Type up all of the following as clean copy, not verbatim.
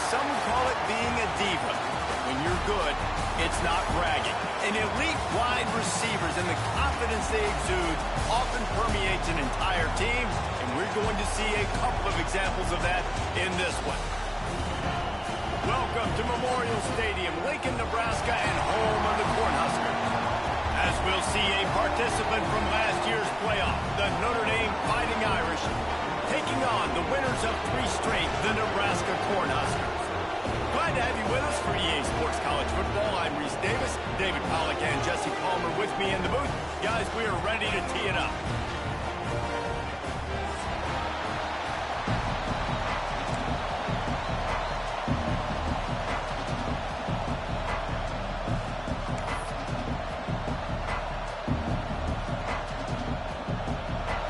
some would call it being a diva. When you're good, it's not bragging. And elite wide receivers and the confidence they exude often permeates an entire team, and we're going to see a couple of examples of that in this one. Welcome to Memorial Stadium, Lincoln, Nebraska, and home of the Cornhuskers. As we'll see a participant from last year's playoff, the Notre Dame Fighting Irish, taking on the winners of 3 straight, the Nebraska Cornhuskers. Glad to have you with us for EA Sports College Football. I'm Reese Davis, David Pollack, and Jesse Palmer with me in the booth. Guys, we are ready to tee it up.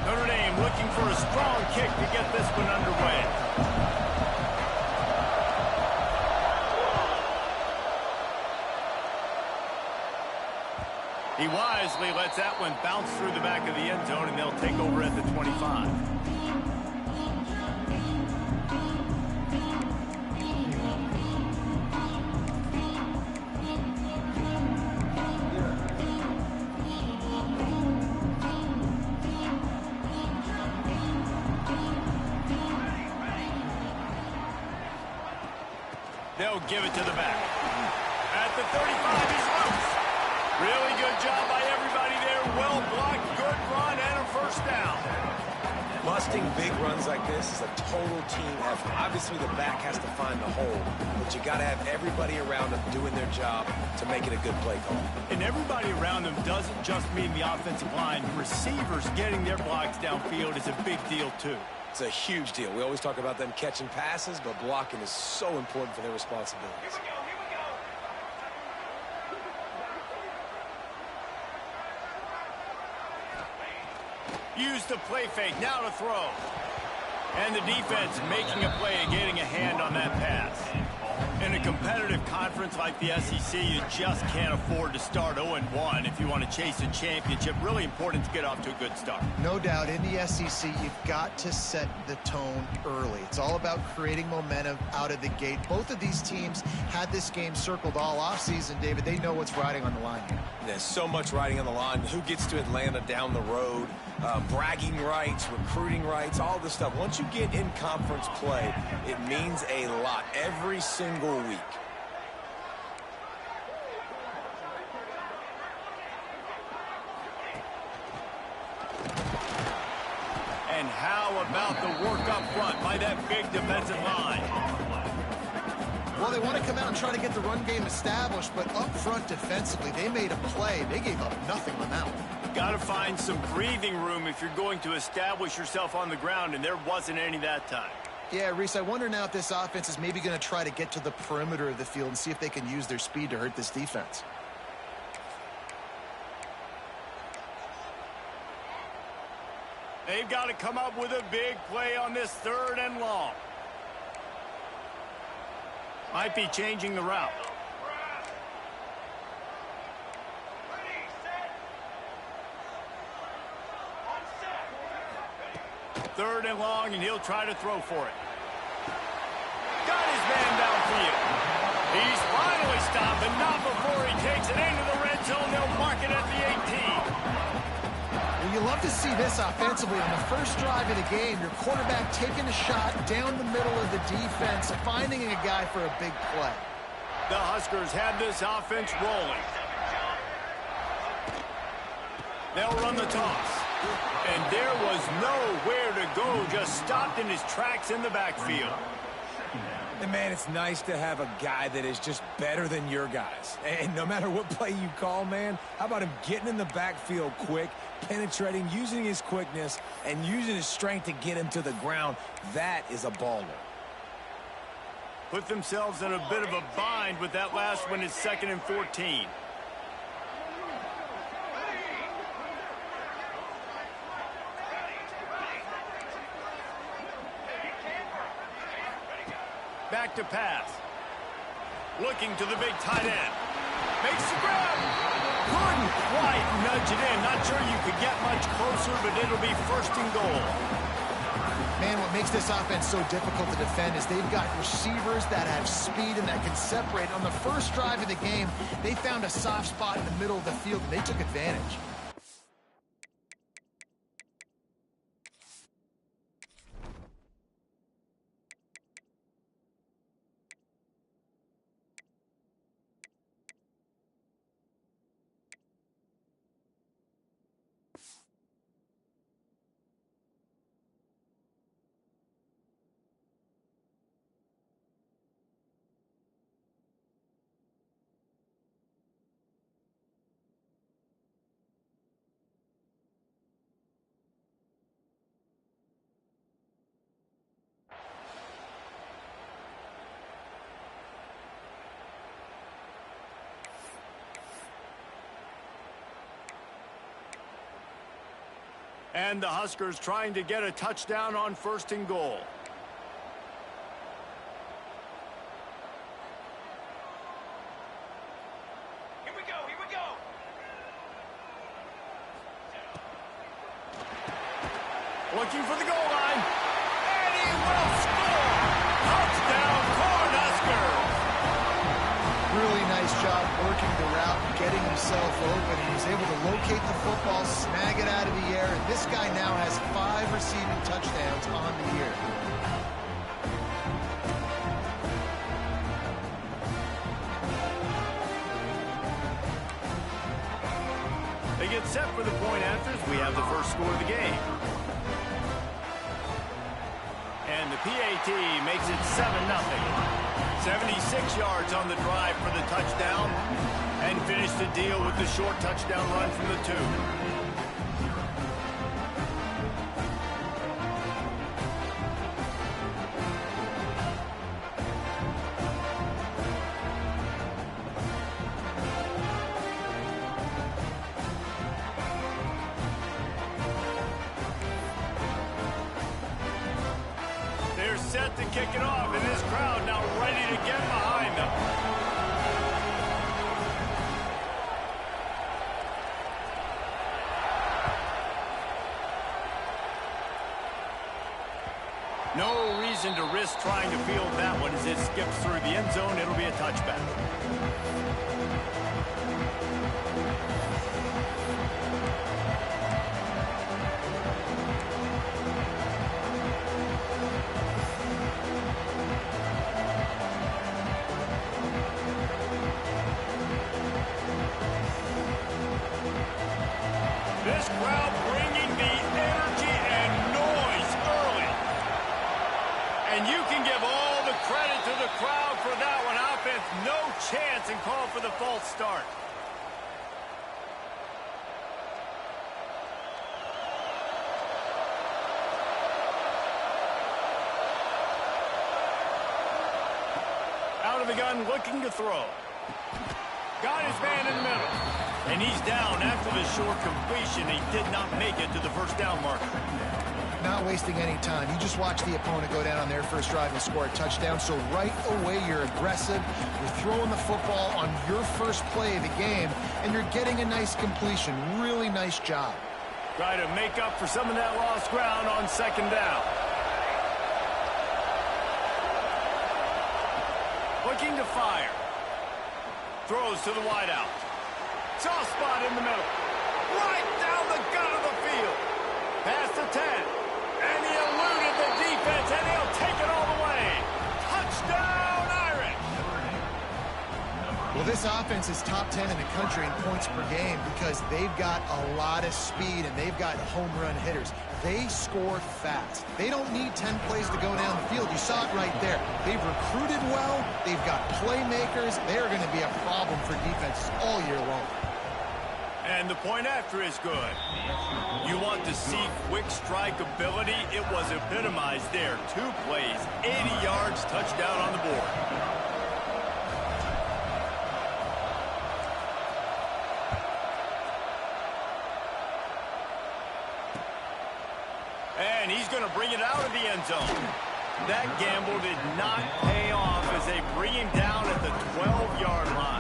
Notre Dame looking for a strong kick to get this one underway. He wisely lets that one bounce through the back of the end zone, and they'll take over at the 25. They'll give it to the back. At the 35, he's loose. Really good job by everybody there. Well blocked, good run, and a first down. Busting big runs like this is a total team effort. Obviously, the back has to find the hole, but you got to have everybody around them doing their job to make it a good play call. And everybody around them doesn't just mean the offensive line. Receivers getting their blocks downfield is a big deal, too. It's a huge deal. We always talk about them catching passes, but blocking is so important for their responsibilities. Use the play fake, now to throw. And the defense making a play and getting a hand on that pass. In a competitive conference like the SEC, you just can't afford to start 0-1 if you want to chase a championship. Really important to get off to a good start. No doubt, in the SEC, you've got to set the tone early. It's all about creating momentum out of the gate. Both of these teams had this game circled all offseason, David. They know what's riding on the line here. There's so much riding on the line. Who gets to Atlanta down the road? Bragging rights, recruiting rights, all this stuff. Once you get in conference play, it means a lot every single week. And how about the work up front by that big defensive line? Well, they want to come out and try to get the run game established, but up front defensively, they made a play. They gave up nothing on that one. Got to find some breathing room if you're going to establish yourself on the ground, and there wasn't any that time. Yeah, Reese, I wonder now if this offense is maybe going to try to get to the perimeter of the field and see if they can use their speed to hurt this defense. They've got to come up with a big play on this 3rd and long. Might be changing the route. Third and long, and he'll try to throw for it. Got his man downfield. He's finally stopped, but not before he takes it into the red zone. They'll mark it at the 18. Well, you love to see this offensively. On the first drive of the game, your quarterback taking a shot down the middle of the defense, finding a guy for a big play. The Huskers have this offense rolling. They'll run the toss. And there was nowhere to go, just stopped in his tracks in the backfield. And, man, it's nice to have a guy that is just better than your guys. And no matter what play you call, man, how about him getting in the backfield quick, penetrating, using his quickness, and using his strength to get him to the ground? That is a baller. Put themselves in a bit of a bind with that last one is 2nd and 14. Back to pass. Looking to the big tight end. Makes the grab. Couldn't quite nudge it in. Not sure you could get much closer, but it'll be 1st and goal. Man, what makes this offense so difficult to defend is they've got receivers that have speed and that can separate. On the first drive of the game, they found a soft spot in the middle of the field, and they took advantage. And the Huskers trying to get a touchdown on 1st and goal. Here we go, here we go. Looking for the goal line. And he will score! Touchdown, Cornhuskers! Really nice job working the route, getting himself open. He was able to locate the football, snag it out of the air, and this guy now has 5 receiving touchdowns on the year. They get set for the point afters. We have the first score of the game. And the PAT makes it 7-0. 76 yards on the drive for the touchdown, and finished the deal with the short touchdown run from the 2. They're set to kick it off, and this crowd now ready to get behind them. No reason to risk trying to field that one as it skips through the end zone. It'll be a touchback. This crowd bringing the energy and noise early. And you can give all the credit to the crowd for that one. Offense, no chance, and call for the false start. Out of the gun, looking to throw. Got his man in the middle. And he's down after the short completion. He did not make it to the first down marker. Not wasting any time. You just watch the opponent go down on their first drive and score a touchdown. So right away, you're aggressive. You're throwing the football on your first play of the game, and you're getting a nice completion. Really nice job. Try to make up for some of that lost ground on 2nd down. Looking to fire. Throws to the wideout. Soft spot in the middle. Right down the gut of the field. Past the 10. And he eluded the defense, and he'll take it all the way. Touchdown, Irish! Well, this offense is top 10 in the country in points per game because they've got a lot of speed and they've got home run hitters. They score fast. They don't need 10 plays to go down the field. You saw it right there. They've recruited well. They've got playmakers. They are going to be a problem for defenses all year long. And the point after is good. You want to see quick strike ability? It was epitomized there. 2 plays, 80 yards, touchdown on the board. And he's going to bring it out of the end zone. That gamble did not pay off as they bring him down at the 12-yard line.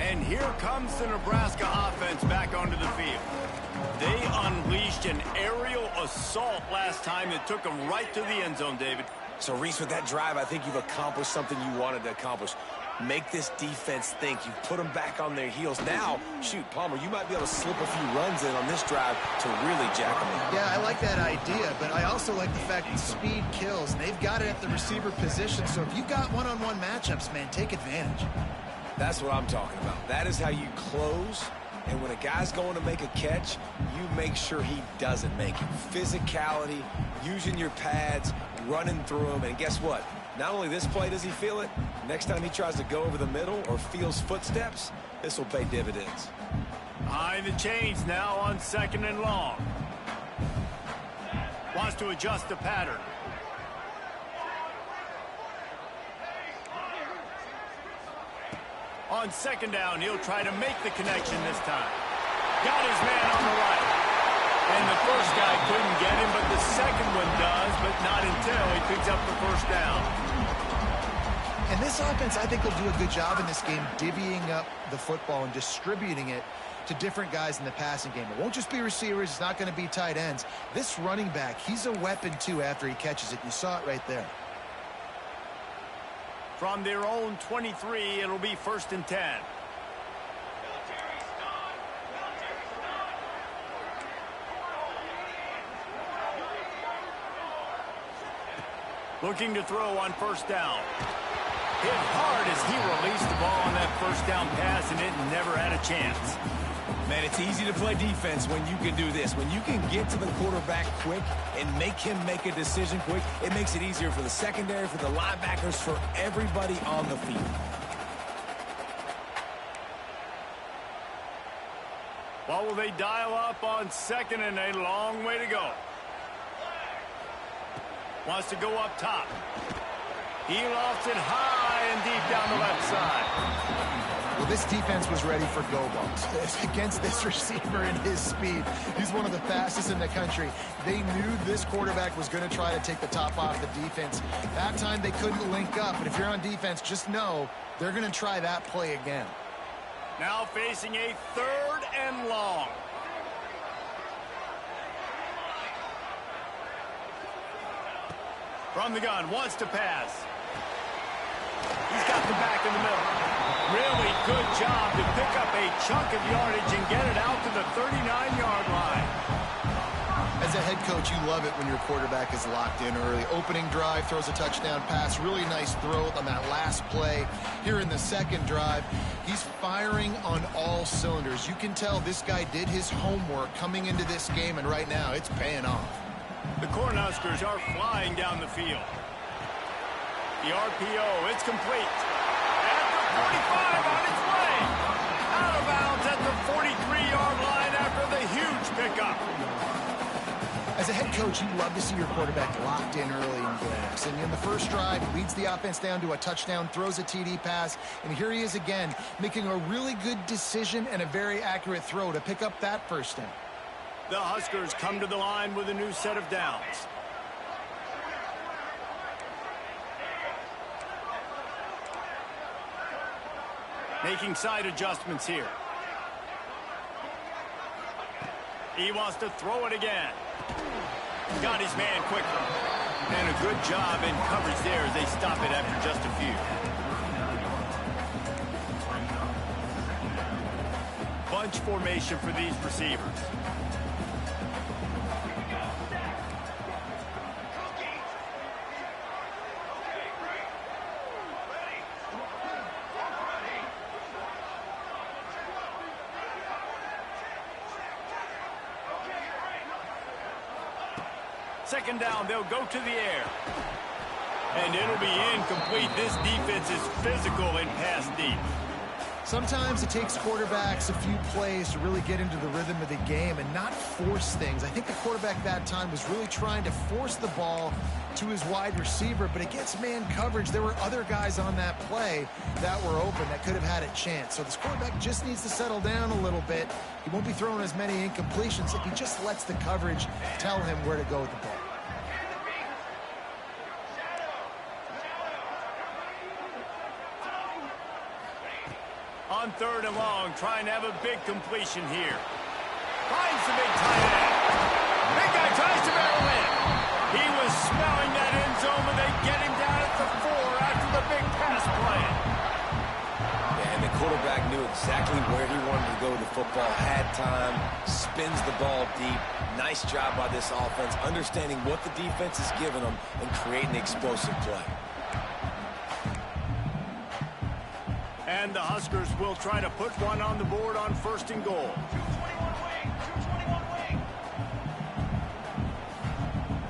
And here comes the Nebraska offense back onto the field. They unleashed an aerial assault last time that took them right to the end zone, David. So, Reese, with that drive, I think you've accomplished something you wanted to accomplish. Make this defense think. You've put them back on their heels. Now, shoot, Palmer, you might be able to slip a few runs in on this drive to really jack them in. Yeah, I like that idea, but I also like the fact that speed kills. And they've got it at the receiver position, so if you've got one-on-one matchups, man, take advantage. That's what I'm talking about. That is how you close. And when a guy's going to make a catch, you make sure he doesn't make it. Physicality, using your pads, running through them. And guess what? Not only this play does he feel it, next time he tries to go over the middle or feels footsteps, this will pay dividends. Behind the chains now on 2nd and long. Wants to adjust the pattern. On 2nd down, he'll try to make the connection this time. Got his man on the right. And the first guy couldn't get him, but the second one does, but not until he picks up the first down. And this offense, I think, will do a good job in this game divvying up the football and distributing it to different guys in the passing game. It won't just be receivers. It's not going to be tight ends. This running back, he's a weapon, too, after he catches it. You saw it right there. From their own 23, it'll be 1st and 10. Looking to throw on 1st down. Hit hard as he released the ball on that 1st down pass, and it never had a chance. Man, it's easy to play defense when you can do this. When you can get to the quarterback quick and make him make a decision quick, it makes it easier for the secondary, for the linebackers, for everybody on the field. What will they dial up on 2nd and a long way to go? Wants to go up top. He lofts it high and deep down the left side. Well, this defense was ready for go balls against this receiver and his speed. He's one of the fastest in the country. They knew this quarterback was going to try to take the top off the defense. That time they couldn't link up, but if you're on defense, just know they're going to try that play again. Now facing a 3rd and long. From the gun, wants to pass. He's got the back in the middle. Really good job to pick up a chunk of yardage and get it out to the 39-yard line. As a head coach, you love it when your quarterback is locked in early. Opening drive, throws a touchdown pass. Really nice throw on that last play. Here in the 2nd drive, he's firing on all cylinders. You can tell this guy did his homework coming into this game, and right now it's paying off. The Cornhuskers are flying down the field. The RPO, it's complete. At the 45 on its way. Out of bounds at the 43-yard line after the huge pickup. As a head coach, you love to see your quarterback locked in early in games. And in the first drive, leads the offense down to a touchdown, throws a TD pass, and here he is again, making a really good decision and a very accurate throw to pick up that first down. The Huskers come to the line with a new set of downs. Making side adjustments here. He wants to throw it again. Got his man quickly. And a good job in coverage there as they stop it after just a few. Bunch formation for these receivers. Second down, they'll go to the air. And it'll be incomplete. This defense is physical and pass deep. Sometimes it takes quarterbacks a few plays to really get into the rhythm of the game and not force things. I think the quarterback that time was really trying to force the ball to his wide receiver, but against man coverage, there were other guys on that play that were open that could have had a chance. So this quarterback just needs to settle down a little bit. He won't be throwing as many incompletions if he just lets the coverage tell him where to go with the ball. On on 3rd and long, trying to have a big completion here. Finds the big tight end. Big guy tries to barrel in. He was smelling that end zone, but they get him down at the 4 after the big pass play. And the quarterback knew exactly where he wanted to go with the football, had time, spins the ball deep. Nice job by this offense, understanding what the defense is giving them and creating the explosive play. And the Huskers will try to put one on the board on 1st and goal. 221 wing, 221 wing.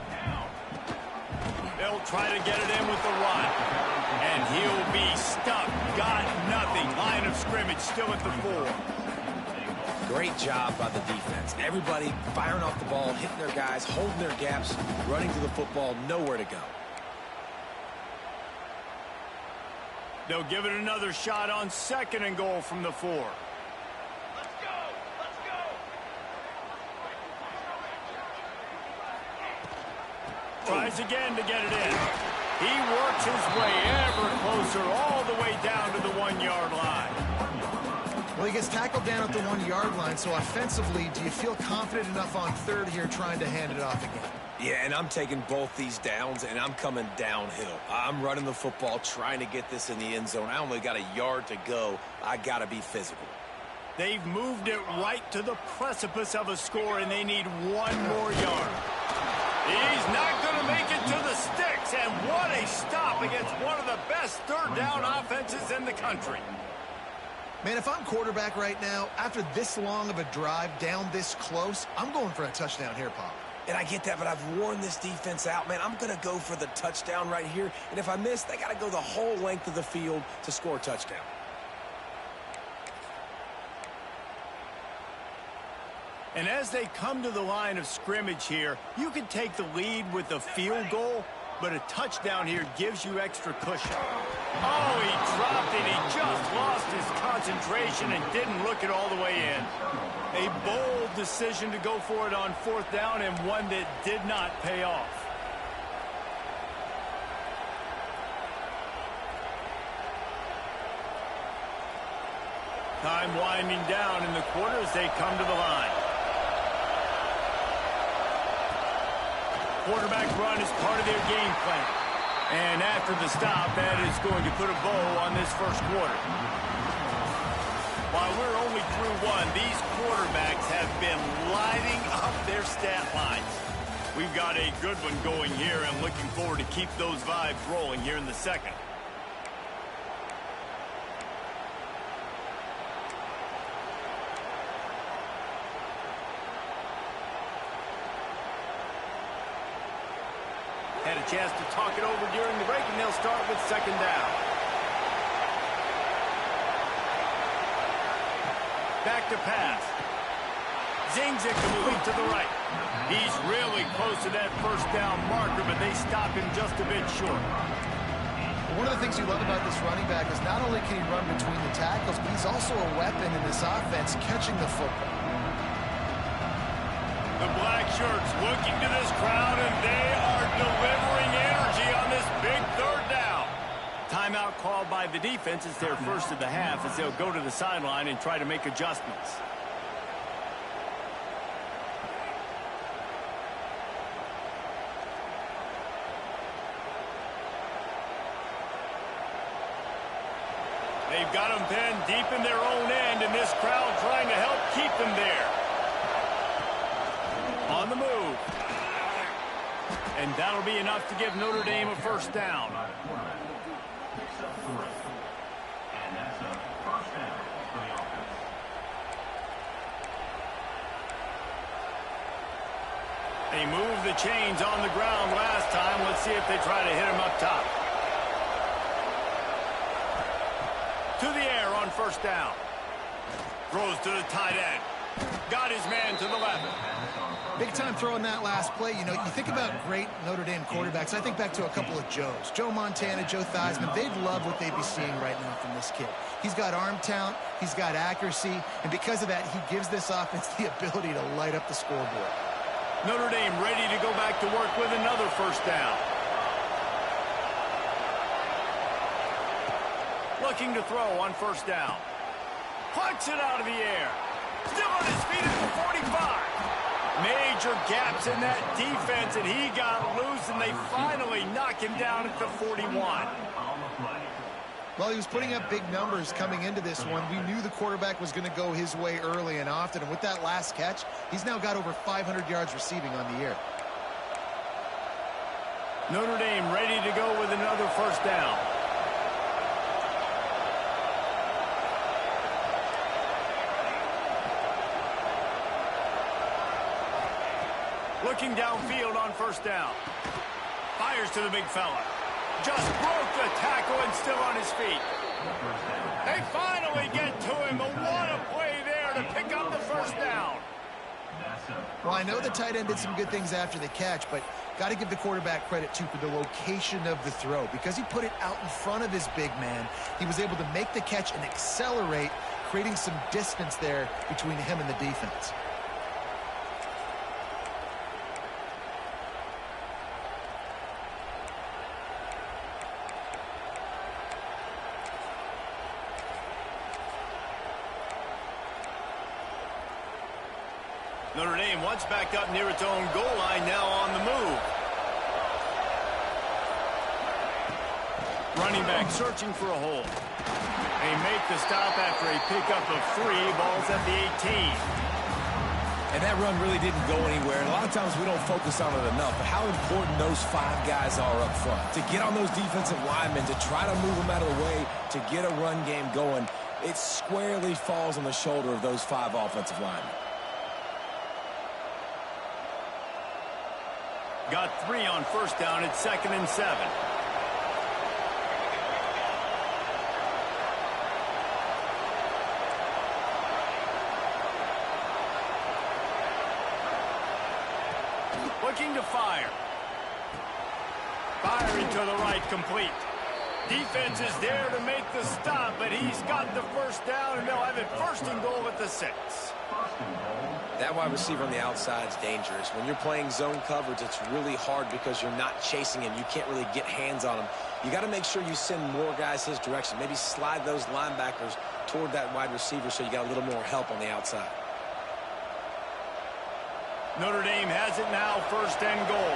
Down. They'll try to get it in with the run. And he'll be stuck. Got nothing. Line of scrimmage still at the 4. Great job by the defense. Everybody firing off the ball, hitting their guys, holding their gaps, running to the football, nowhere to go. They'll give it another shot on 2nd and goal from the 4. Let's go. Let's go. Tries again to get it in. He works his way ever closer all the way down to the 1-yard line. Well, he gets tackled down at the 1-yard line, so offensively, do you feel confident enough on 3rd here trying to hand it off again? Yeah, and I'm taking both these downs, and I'm coming downhill. I'm running the football, trying to get this in the end zone. I only got a yard to go. I got to be physical. They've moved it right to the precipice of a score, and they need 1 more yard. He's not going to make it to the sticks, and what a stop against one of the best 3rd down offenses in the country. Man, if I'm quarterback right now, after this long of a drive down this close, I'm going for a touchdown here, Pop. And I get that, but I've worn this defense out, man. I'm going to go for the touchdown right here. And if I miss, they got to go the whole length of the field to score a touchdown. And as they come to the line of scrimmage here, you can take the lead with a field goal, but a touchdown here gives you extra cushion. Oh, he dropped it. He just lost his concentration and didn't look it all the way in. A bold decision to go for it on 4th down, and one that did not pay off. Time winding down in the quarter as they come to the line. Quarterback run is part of their game plan. And after the stop, that is going to put a bow on this 1st quarter. While we're only through 1, these quarterbacks have been lighting up their stat lines. We've got a good one going here and looking forward to keep those vibes rolling here in the 2nd. Had a chance to talk it over during the break, and they'll start with 2nd down. Back to pass. Zings it complete to the right. He's really close to that 1st down marker, but they stop him just a bit short. One of the things you love about this running back is not only can he run between the tackles, but he's also a weapon in this offense catching the football. The black shirts looking to this crowd, and they are delivering energy on this big 3rd down. Timeout called by the defense. It's their 1st of the half as they'll go to the sideline and try to make adjustments. They've got them pinned deep in their own end, and this crowd trying to help keep them there. On the move. And that'll be enough to give Notre Dame a 1st down. They moved the chains on the ground last time. Let's see if they try to hit him up top. To the air on 1st down. Throws to the tight end. Got his man to the left. Big time throw in that last play. You know, you think about great Notre Dame quarterbacks. I think back to a couple of Joes. Joe Montana, Joe Theismann. They'd love what they'd be seeing right now from this kid. He's got arm talent. He's got accuracy. And because of that, he gives this offense the ability to light up the scoreboard. Notre Dame ready to go back to work with another 1st down. Looking to throw on 1st down. Punch it out of the air. Still on his feet at the 45. Major gaps in that defense, and he got loose, and they finally knock him down at the 41. Well, he was putting up big numbers coming into this one. We knew the quarterback was going to go his way early and often, and with that last catch, he's now got over 500 yards receiving on the year. Notre Dame ready to go with another first down. Looking downfield on first down. Fires to the big fella. Just broke the tackle and still on his feet. They finally get to him, but what a play there to pick up the first down. Well, I know the tight end did some good things after the catch, but got to give the quarterback credit, too, for the location of the throw. Because he put it out in front of his big man, he was able to make the catch and accelerate, creating some distance there between him and the defense. Notre Dame once backed up near its own goal line, now on the move. Running back searching for a hole. They make the stop after a pickup of 3. Ball's at the 18. And that run really didn't go anywhere. And a lot of times we don't focus on it enough, but how important those 5 guys are up front. To get on those defensive linemen, to try to move them out of the way, to get a run game going, it squarely falls on the shoulder of those 5 offensive linemen. Got 3 on first down. It's 2nd and 7. Looking to fire. Firing to the right, complete. Defense is there to make the stop, but he's got the first down, and they'll have it 1st and goal at the 6. That wide receiver on the outside is dangerous. When you're playing zone coverage, it's really hard because you're not chasing him. You can't really get hands on him. You got to make sure you send more guys his direction. Maybe slide those linebackers toward that wide receiver so you got a little more help on the outside. Notre Dame has it now, 1st and goal.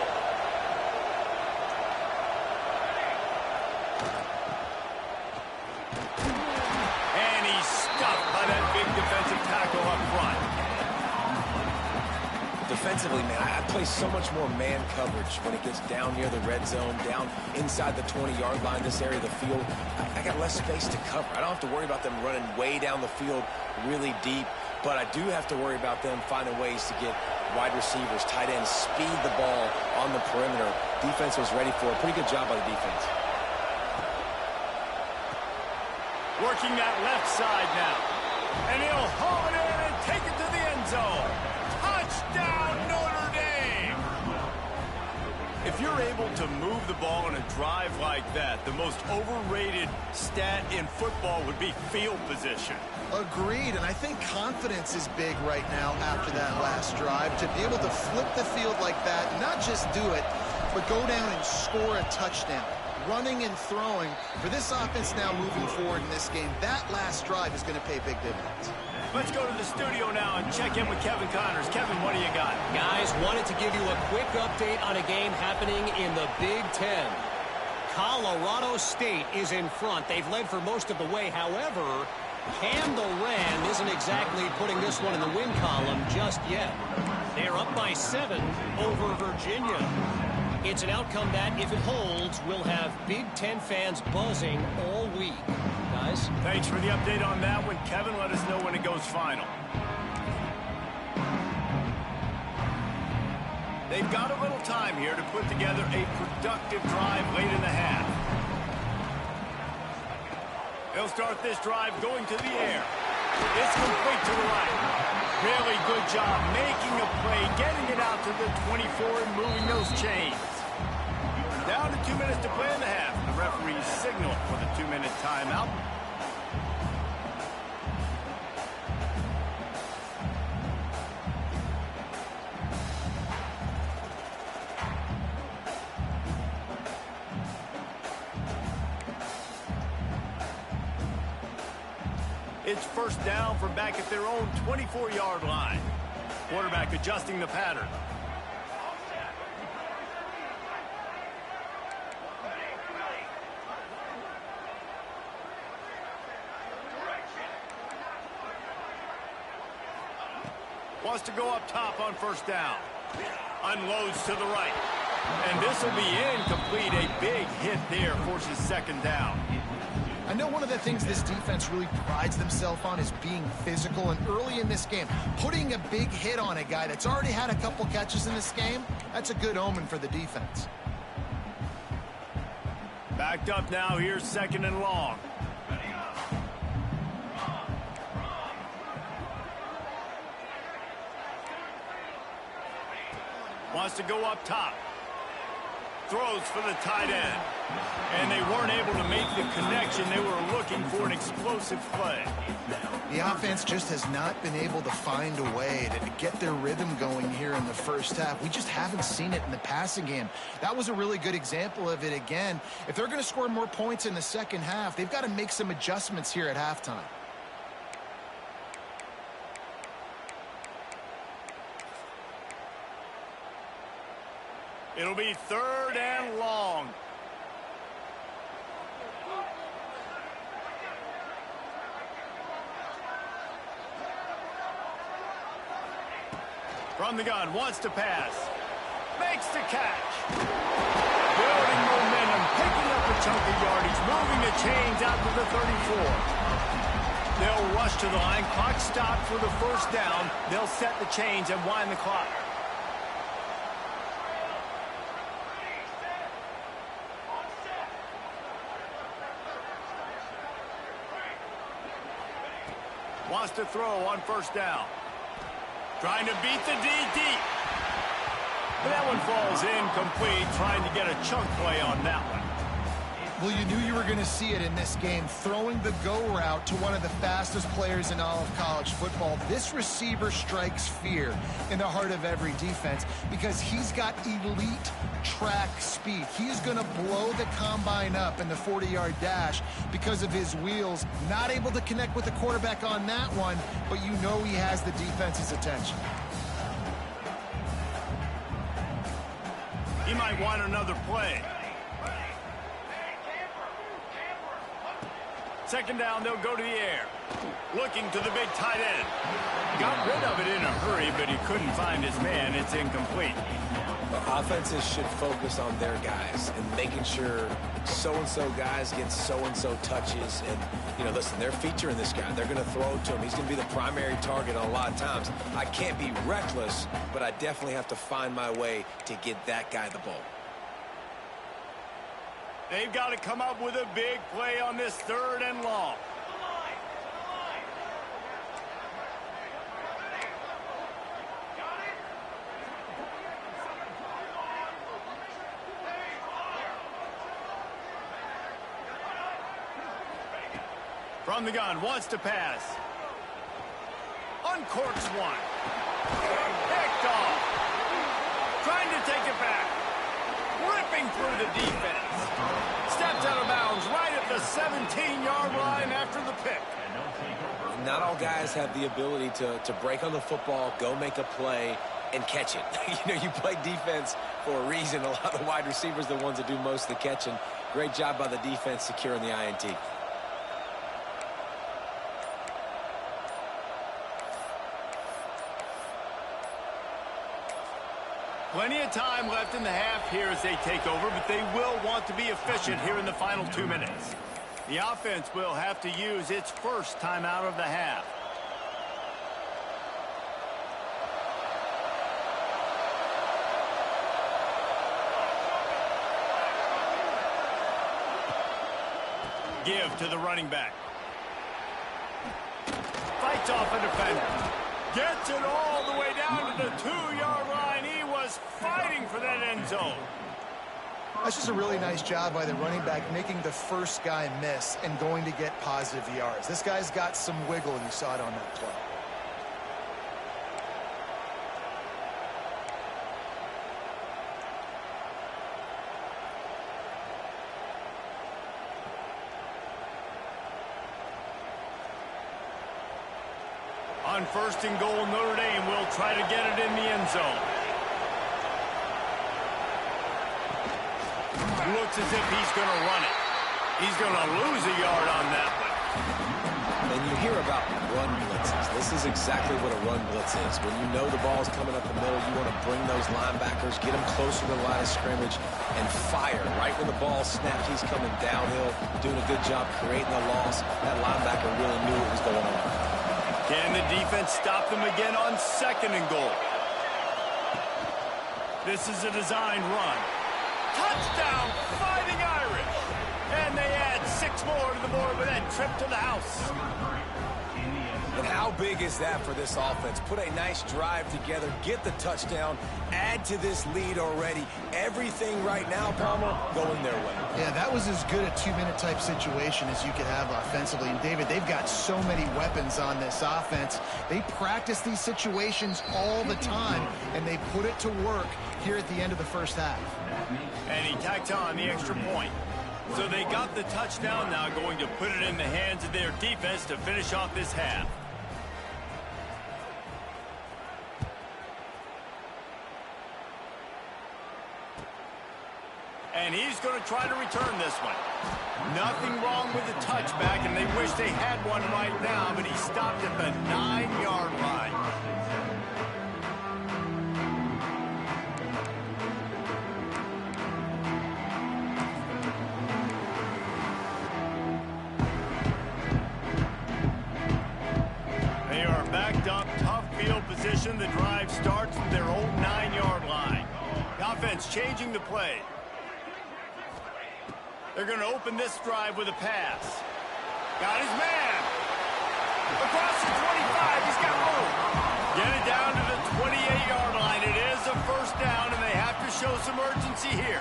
And he's stuffed by that big defensive tackle up front. Defensively, man, I play so much more man coverage when it gets down near the red zone, down inside the 20-yard line, this area of the field. I got less space to cover. I don't have to worry about them running way down the field really deep, but I do have to worry about them finding ways to get wide receivers, tight ends, speed the ball on the perimeter. Defense was ready for a pretty good job by the defense. Working that left side now. And he'll haul it in and take it to the end zone. Touchdown, Notre Dame! If you're able to move the ball in a drive like that, the most overrated stat in football would be field position. Agreed, and I think confidence is big right now after that last drive. To be able to flip the field like that, not just do it, but go down and score a touchdown. Running and throwing, for this offense now moving forward in this game, that last drive is going to pay big dividends. Let's go to the studio now and check in with Kevin Connors. Kevin, what do you got? Guys, wanted to give you a quick update on a game happening in the Big Ten. Colorado State is in front. They've led for most of the way. However, Cam the Ram isn't exactly putting this one in the win column just yet. They're up by 7 over Virginia. It's an outcome that, if it holds, will have Big Ten fans buzzing all week. Guys? Thanks for the update on that one, Kevin. Let us know when it goes final. They've got a little time here to put together a productive drive late in the half. They'll start this drive going to the air. It's complete to the right. Really good job making a play, getting it out to the 24 and moving those chains. Down to 2 minutes to play in the half. The referees signal for the 2-minute timeout. It's first down from back at their own 24-yard line. Quarterback adjusting the pattern. Wants to go up top on first down. Unloads to the right. And this will be incomplete. A big hit there forces second down. I know one of the things this defense really prides themselves on is being physical, and early in this game, putting a big hit on a guy that's already had a couple catches in this game, that's a good omen for the defense. Backed up now, here's second and long. Wants to go up top. Throws for the tight end. And they weren't able to make the connection. They were looking for an explosive play. The offense just has not been able to find a way to get their rhythm going here in the first half. We just haven't seen it in the passing game. That was a really good example of it again. If they're going to score more points in the second half, they've got to make some adjustments here at halftime. It'll be third and long. From the gun, wants to pass. Makes the catch. Building momentum, picking up a chunk of yardage, moving the chains out to the 34. They'll rush to the line. Clock stopped for the first down. They'll set the chains and wind the clock. Wants to throw on first down. Trying to beat the D deep. But that one falls incomplete, trying to get a chunk play on that one. Well, you knew you were going to see it in this game, throwing the go route to one of the fastest players in all of college football. This receiver strikes fear in the heart of every defense because he's got elite track speed. He's going to blow the combine up in the 40-yard dash because of his wheels. Not able to connect with the quarterback on that one, but you know he has the defense's attention. He might want another play. Second down, they'll go to the air. Looking to the big tight end. Got rid of it in a hurry, but he couldn't find his man. It's incomplete. The offenses should focus on their guys and making sure so-and-so guys get so-and-so touches. And, you know, listen, they're featuring this guy. They're going to throw it to him. He's going to be the primary target a lot of times. I can't be reckless, but I definitely have to find my way to get that guy the ball. They've got to come up with a big play on this third and long. From the gun, wants to pass. Uncorks one. Picked off. Trying to take it back. Ripping through the defense. Steps out of bounds right at the 17-yard line after the pick. Not all guys have the ability to break on the football, go make a play, and catch it. You know, you play defense for a reason. A lot of wide receivers are the ones that do most of the catching. Great job by the defense securing the INT. Plenty of time left in the half here as they take over, but they will want to be efficient here in the final 2 minutes. The offense will have to use its first timeout of the half. Give to the running back. Fights off a defender. Gets it all the way down to the 2-yard line. He was fighting for that end zone. That's just a really nice job by the running back, making the first guy miss and going to get positive yards. This guy's got some wiggle, and you saw it on that play. On 1st and goal, Notre Dame will try to get it in the end zone. Looks as if he's going to run it. He's going to lose a yard on that one. And you hear about run blitzes. This is exactly what a run blitz is. When you know the ball's coming up the middle, you want to bring those linebackers, get them closer to the line of scrimmage, and fire. Right when the ball snaps, he's coming downhill, doing a good job creating a loss. That linebacker really knew what was going on. Can the defense stop them again on 2nd and goal? This is a designed run. Touchdown, Fighting Irish! And they add 6 more to the board with that trip to the house. And how big is that for this offense? Put a nice drive together, get the touchdown, add to this lead already. Everything right now, Palmer, going their way. Yeah, that was as good a 2-minute type situation as you could have offensively. And, David, they've got so many weapons on this offense. They practice these situations all the time, and they put it to work here at the end of the first half. And he tacked on the extra point. So they got the touchdown, now going to put it in the hands of their defense to finish off this half. And he's going to try to return this one. Nothing wrong with the touchback, and they wish they had one right now, but he stopped at the 9-yard line. They are backed up, tough field position. The drive starts from their own 9-yard line. The offense changing the play. They're going to open this drive with a pass. Got his man. Across the 25, he's got room. Get it down to the 28-yard line. It is a first down, and they have to show some urgency here.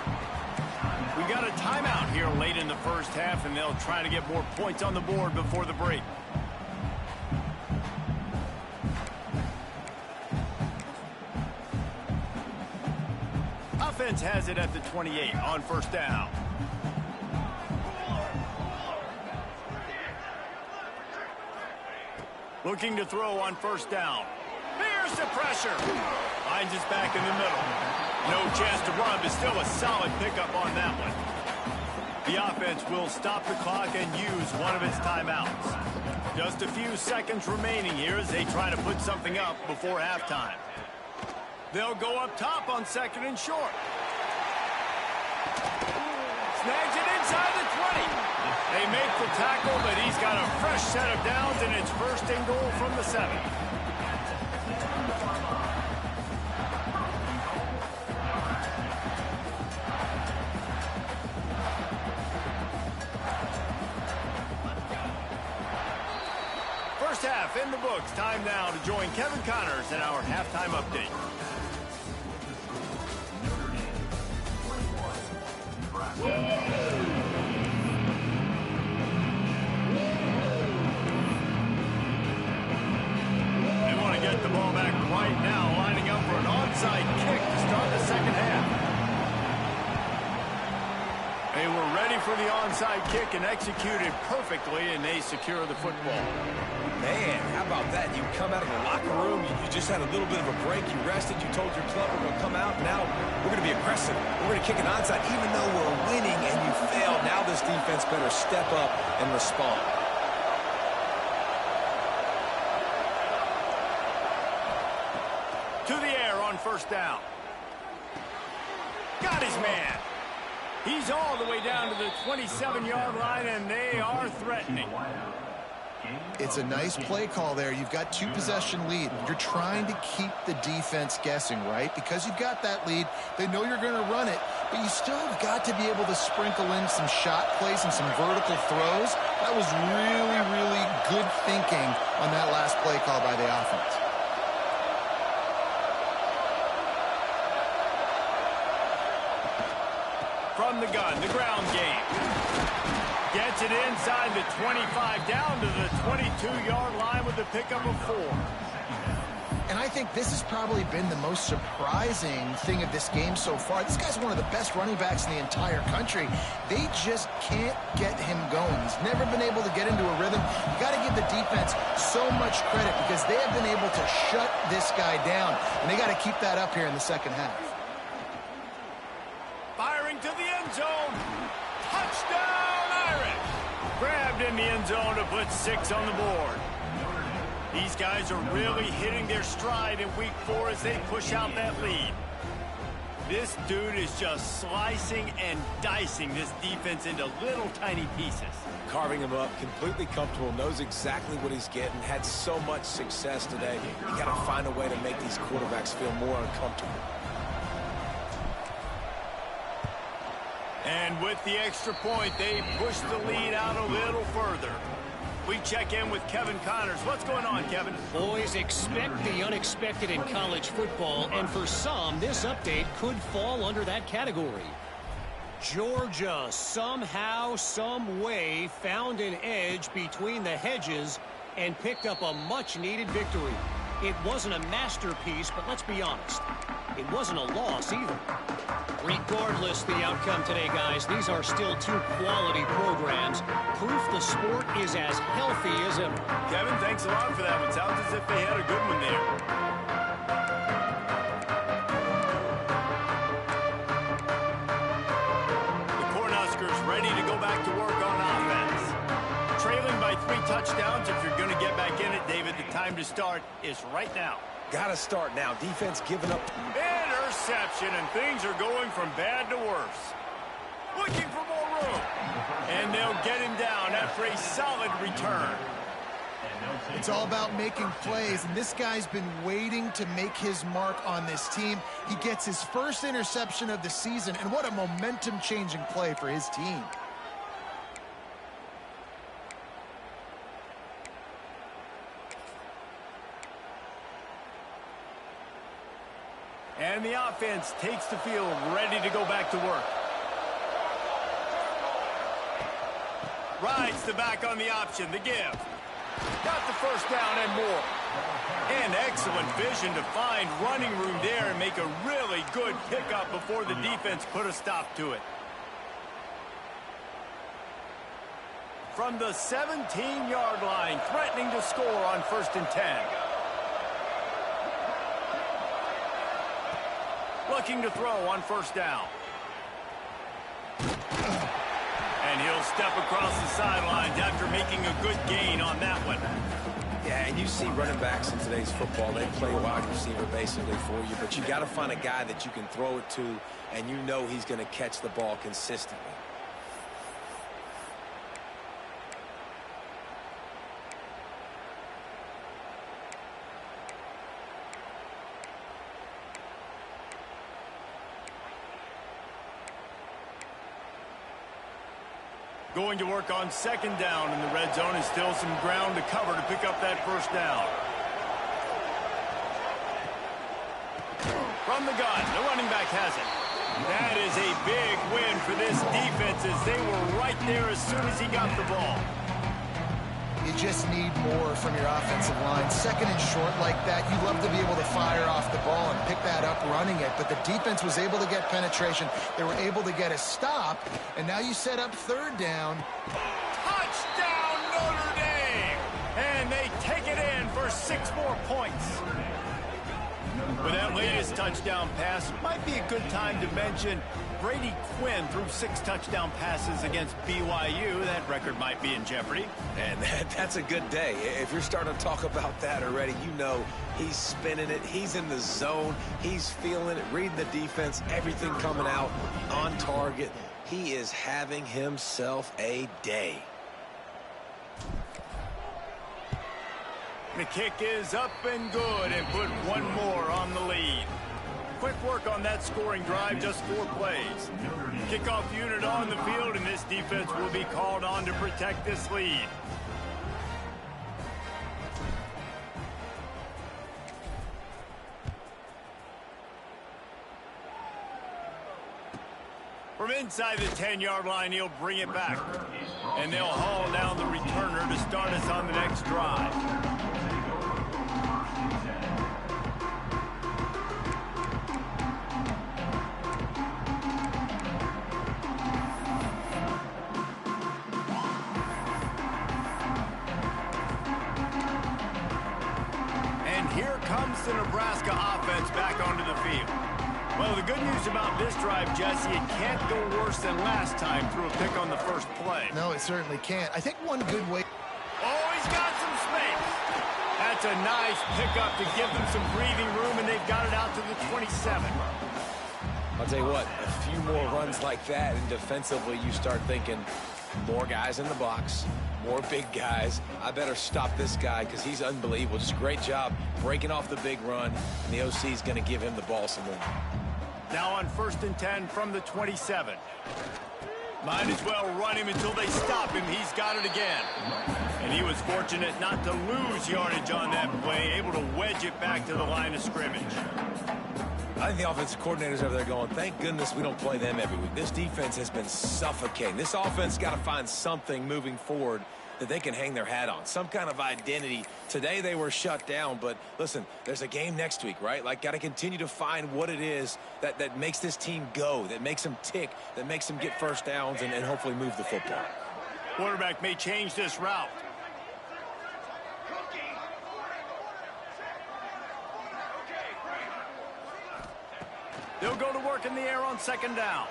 We got a timeout here late in the first half, and they'll try to get more points on the board before the break. Offense has it at the 28 on first down. Looking to throw on first down. Here's the pressure. Finds his back in the middle. No chance to run, but still a solid pickup on that one. The offense will stop the clock and use one of its timeouts. Just a few seconds remaining here as they try to put something up before halftime. They'll go up top on 2nd and short. Snags it inside the 20. They make the tackle, but he's got a fresh set of downs, and it's 1st and goal from the 7. First half in the books. Time now to join Kevin Connors in our halftime update. They want to get the ball back right now, lining up for an onside kick to start the second half. They were ready for the onside kick and executed perfectly, and they secure the football. Man, how about that? You come out of the locker room, you just had a little bit of a break, you rested, you told your club we're going to come out, now we're going to be aggressive. We're going to kick an onside even though we're winning and you failed. Now this defense better step up and respond. To the air on first down. Got his man. He's all the way down to the 27-yard line, and they are threatening. It's a nice play call there. You've got 2-possession lead. You're trying to keep the defense guessing, right? Because you've got that lead, they know you're going to run it, but you still have got to be able to sprinkle in some shot plays and some vertical throws. That was really, really good thinking on that last play call by the offense. From the gun, the ground game. Gets it inside the 25, down to the 22-yard line with the pickup of 4. And I think this has probably been the most surprising thing of this game so far. This guy's one of the best running backs in the entire country. They just can't get him going. He's never been able to get into a rhythm. You got to give the defense so much credit because they have been able to shut this guy down. And they got to keep that up here in the second half. Firing to the end zone. Touchdown, Irish. Grabbed in the end zone to put 6 on the board. These guys are really hitting their stride in week 4 as they push out that lead. This dude is just slicing and dicing this defense into little tiny pieces. Carving him up, completely comfortable, knows exactly what he's getting, had so much success today. You got to find a way to make these quarterbacks feel more uncomfortable. And with the extra point, they push the lead out a little further. We check in with Kevin Connors. What's going on, Kevin? Boys, expect the unexpected in college football, and for some, this update could fall under that category. Georgia somehow, some way, found an edge between the hedges and picked up a much-needed victory. It wasn't a masterpiece, but let's be honest, it wasn't a loss either. Regardless the outcome today, guys, these are still 2 quality programs. Proof the sport is as healthy as ever. Kevin, thanks a lot for that one. Sounds as if they had a good one there. The Cornhuskers ready to go back to work on offense. Trailing by 3 touchdowns. If you're going to get back in it, David, the time to start is right now. Got to start now. Defense giving up. Interception, and things are going from bad to worse. Looking for more room. And they'll get him down after a solid return. It's all about making plays, and this guy's been waiting to make his mark on this team. He gets his first interception of the season, and what a momentum-changing play for his team. And the offense takes the field, ready to go back to work. Rides the back on the option, the give. Got the first down and more. And excellent vision to find running room there and make a really good pickup before the defense put a stop to it. From the 17-yard line, threatening to score on 1st and 10. Looking to throw on 1st down. And he'll step across the sidelines after making a good gain on that one. Yeah, and you see running backs in today's football, they play wide receiver basically for you, but you got to find a guy that you can throw it to, and you know he's going to catch the ball consistently. Going to work on 2nd down in the red zone, and still some ground to cover to pick up that 1st down. From the gun, the running back has it. That is a big win for this defense as they were right there as soon as he got the ball. You just need more from your offensive line. 2nd and short like that, you love to be able to fire off the ball and pick that up running it. But the defense was able to get penetration. They were able to get a stop. And now you set up 3rd down. Touchdown, Notre Dame! And they take it in for 6 more points. With that latest touchdown pass, might be a good time to mention Brady Quinn threw 6 touchdown passes against BYU. That record might be in jeopardy. And that's a good day. If you're starting to talk about that already, you know he's spinning it. He's in the zone. He's feeling it, reading the defense, everything coming out on target. He is having himself a day. The kick is up and good and put 1 more on the lead. Quick work on that scoring drive, just 4 plays. Kickoff unit on the field, and this defense will be called on to protect this lead. From inside the 10-yard line, he'll bring it back. And they'll haul down the returner to start us on the next drive. comes the Nebraska offense back onto the field. Well, the good news about this drive, Jesse, it can't go worse than last time through a pick on the first play. No, it certainly can't. I think one good way... Oh, he's got some space. That's a nice pickup to give them some breathing room, and they've got it out to the 27. I'll tell you what, a few more runs like that, and defensively you start thinking more guys in the box, more big guys. I better stop this guy because he's unbelievable. Just a great job breaking off the big run, and the OC is going to give him the ball some more. Now on 1st and 10 from the 27. Might as well run him until they stop him. He's got it again. And he was fortunate not to lose yardage on that play, able to wedge it back to the line of scrimmage. I think the offensive coordinators over there going, thank goodness we don't play them every week. This defense has been suffocating. This offense got to find something moving forward that they can hang their hat on, some kind of identity. Today they were shut down, but listen, there's a game next week, right? Like, got to continue to find what it is that makes this team go, that makes them tick, that makes them get first downs and hopefully move the football. Quarterback may change this route. They'll go to work in the air on 2nd down.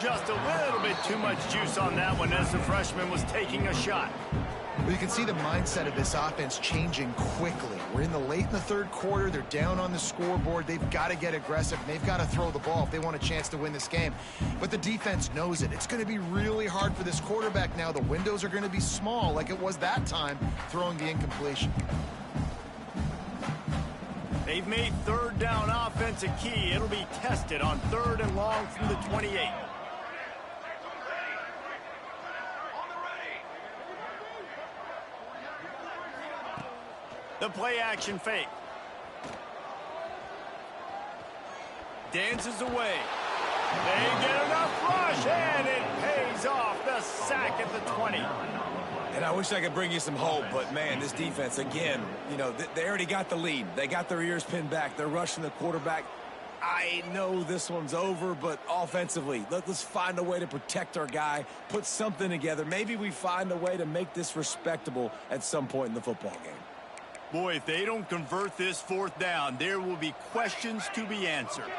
Just a little bit too much juice on that one as the freshman was taking a shot. Well, you can see the mindset of this offense changing quickly. We're in the late in the 3rd quarter. They're down on the scoreboard. They've got to get aggressive. They've got to throw the ball if they want a chance to win this game. But the defense knows it. It's going to be really hard for this quarterback now. The windows are going to be small like it was that time throwing the incompletion. They've made 3rd down offense a key. It'll be tested on 3rd and long from the 28. The play action fake. Dances away. They get enough rush, and it pays off. The sack at the 20. And I wish I could bring you some hope, but, man, this defense, again, you know, they already got the lead. They got their ears pinned back. They're rushing the quarterback. I know this one's over, but offensively, let's find a way to protect our guy, put something together. Maybe we find a way to make this respectable at some point in the football game. Boy, if they don't convert this 4th down, there will be questions to be answered.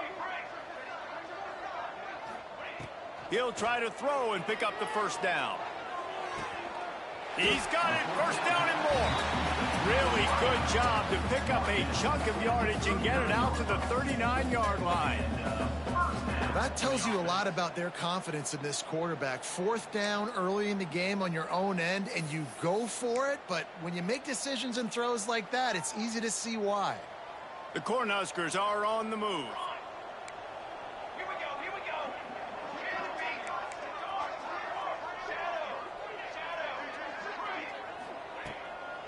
He'll try to throw and pick up the 1st down. He's got it, 1st down and more. Really good job to pick up a chunk of yardage and get it out to the 39-yard line. That tells you a lot about their confidence in this quarterback. 4th down early in the game on your own end, and you go for it. But when you make decisions and throws like that, it's easy to see why. The Cornhuskers are on the move. Here we go, here we go.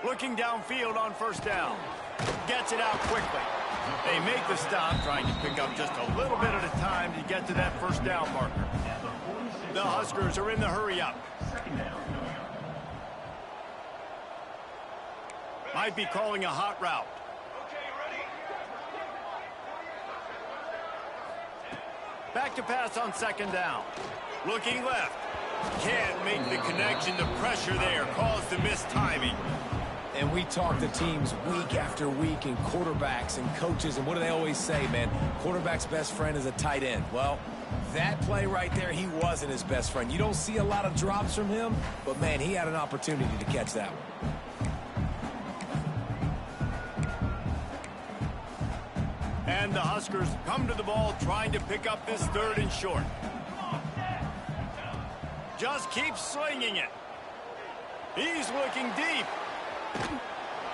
Looking downfield on 1st down. Gets it out quickly. They make the stop, trying to pick up just a little bit at a time to get to that 1st down marker. The Huskers are in the hurry-up. Might be calling a hot route. Back to pass on 2nd down. Looking left. Can't make the connection. The pressure there caused the missed timing. And we talk to teams week after week and quarterbacks and coaches, and what do they always say, man? Quarterback's best friend is a tight end. Well, that play right there, he wasn't his best friend. You don't see a lot of drops from him, but, man, he had an opportunity to catch that one. And the Huskers come to the ball trying to pick up this 3rd and short. Just keep slinging it. He's looking deep.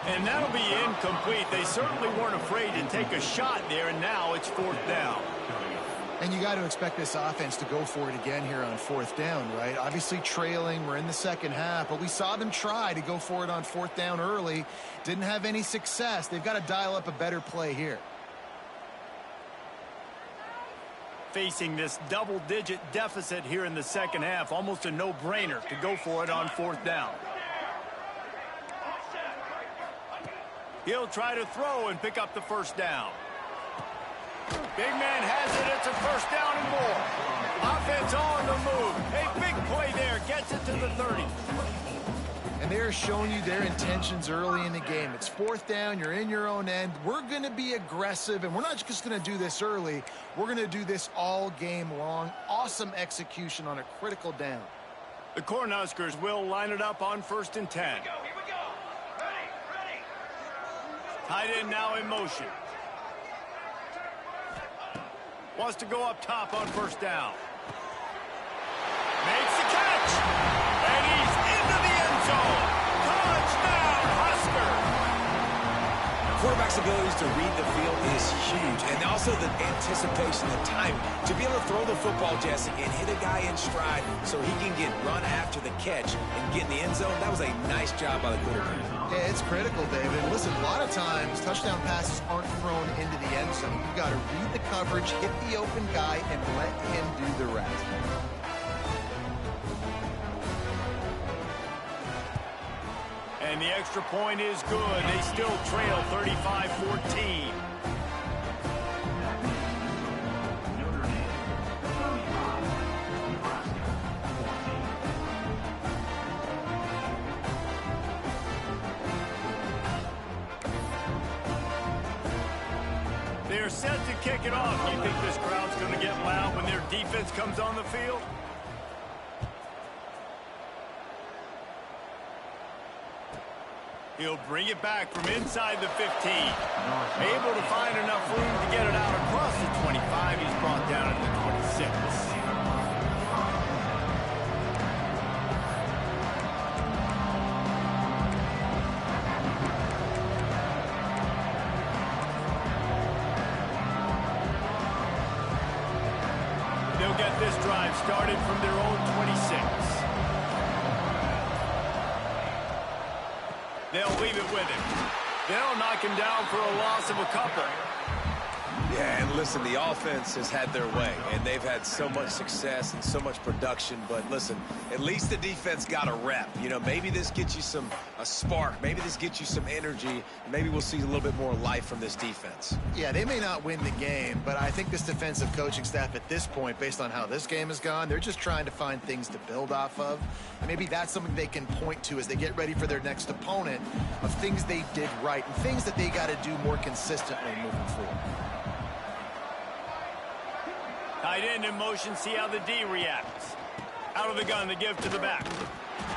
And that'll be incomplete. They certainly weren't afraid to take a shot there, and now it's 4th down. And you got to expect this offense to go for it again here on 4th down, right? Obviously trailing, we're in the 2nd half, but we saw them try to go for it on 4th down early. Didn't have any success. They've got to dial up a better play here. Facing this double-digit deficit here in the 2nd half, almost a no-brainer to go for it on 4th down. He'll try to throw and pick up the 1st down. Big man has it. It's a 1st down and more. Offense on the move. A big play there. Gets it to the 30. And And they're showing you their intentions early in the game. It's 4th down. You're in your own end. We're going to be aggressive, and we're not just going to do this early. We're going to do this all game long. Awesome execution on a critical down. The Cornhuskers will line it up on 1st and 10. Here we go. Ready. Tight end now in motion. Wants to go up top on 1st down. Makes the catch. And he's into the end zone. Touchdown, Husker. The quarterback's abilities to read the field is huge. And also the anticipation, the time to be able to throw the football, Jesse, and hit a guy in stride so he can get run after the catch and get in the end zone. That was a nice job by the quarterback. Yeah, it's critical, David. Listen, a lot of times touchdown passes aren't thrown into the end zone. You've got to read the coverage, hit the open guy, and let him do the rest. And the extra point is good. They still trail 35-14. They're set to kick it off. Do you think this crowd's going to get loud when their defense comes on the field? He'll bring it back from inside the 15. Able to find enough room to get it out across the 25. He's brought down at the 26. They'll get this drive started from their own 26. They'll leave it with him. They'll knock him down for a loss of a couple. Yeah, and listen, the offense has had their way, and they've had so much success and so much production. But listen, at least the defense got a rep. You know, maybe this gets you a spark. Maybe this gets you some energy. Maybe we'll see a little bit more life from this defense. Yeah, they may not win the game, but I think this defensive coaching staff at this point, based on how this game has gone, they're just trying to find things to build off of. And maybe that's something they can point to as they get ready for their next opponent of things they did right and things that they got to do more consistently moving forward. Tight end in motion, see how the D reacts. Out of the gun, the give to the back.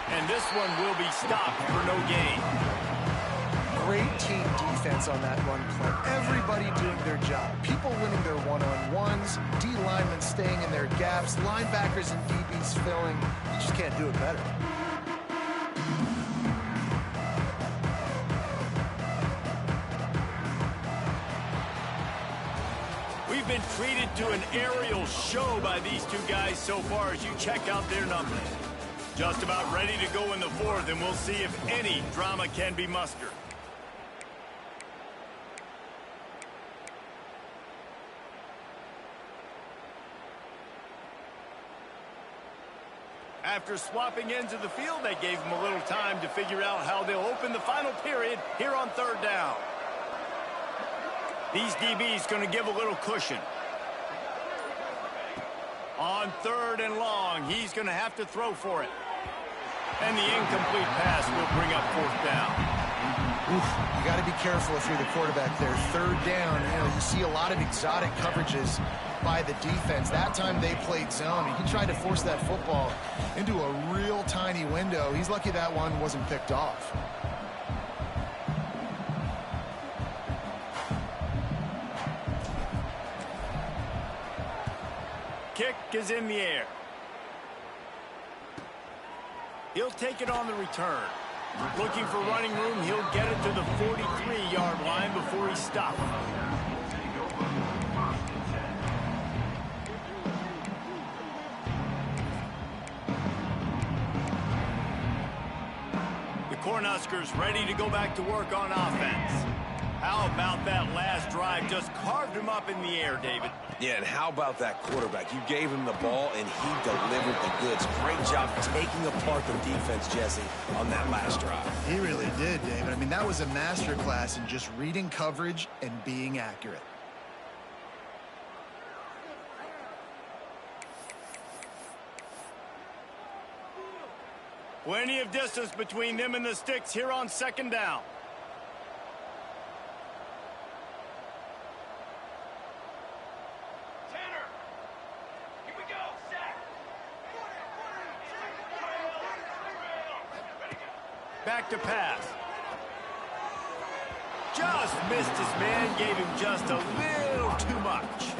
And this one will be stopped for no gain. Great team defense on that run play. Everybody doing their job. People winning their one-on-ones, D linemen staying in their gaps, linebackers and DBs filling. You just can't do it better. We've been treated to an aerial show by these two guys so far as you check out their numbers. Just about ready to go in the 4th, and we'll see if any drama can be mustered. After swapping ends of the field, they gave them a little time to figure out how they'll open the final period here on 3rd down. These DBs going to give a little cushion. On 3rd and long, he's going to have to throw for it. And the incomplete pass will bring up 4th down. Oof, you got to be careful if you're the quarterback there. 3rd down, you know, you see a lot of exotic coverages by the defense. That time they played zone, and he tried to force that football into a real tiny window. He's lucky that one wasn't picked off. Kick is in the air. He'll take it on the return. Looking for running room, he'll get it to the 43-yard line before he's stopped. The Cornhuskers ready to go back to work on offense. How about that last drive? Just carved him up in the air, David. Yeah, and how about that quarterback? You gave him the ball, and he delivered the goods. Great job taking apart the defense, Jesse, on that last drive. He really did, David. I mean, that was a masterclass in just reading coverage and being accurate. Plenty of distance between them and the sticks here on second down. Tanner. Here we go. Sack. Back to pass. Just missed his man, gave him just a little too much.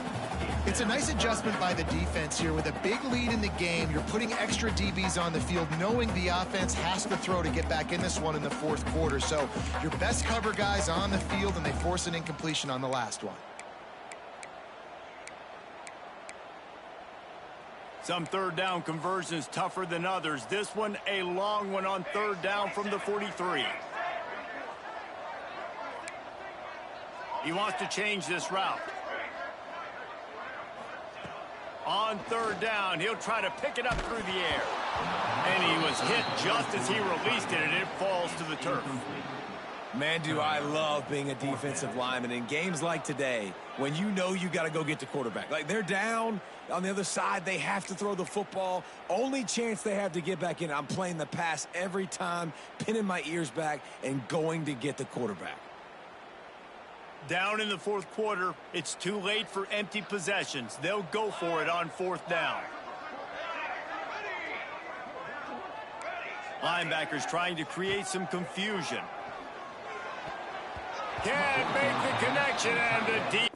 It's a nice adjustment by the defense here. With a big lead in the game, you're putting extra DBs on the field, knowing the offense has to throw to get back in this one in the fourth quarter. So your best cover guys on the field, and they force an incompletion on the last one. Some third down conversions tougher than others. This one, a long one on third down from the 43. He wants to change this route. On third down, he'll try to pick it up through the air. And he was hit just as he released it, and it falls to the turf. Man, do I love being a defensive lineman in games like today when you know you got to go get the quarterback. Like, they're down on the other side. They have to throw the football. Only chance they have to get back in. I'm playing the pass every time, pinning my ears back and going to get the quarterback. Down in the fourth quarter, it's too late for empty possessions. They'll go for it on fourth down. Linebackers trying to create some confusion. Can't make the connection, and the deep.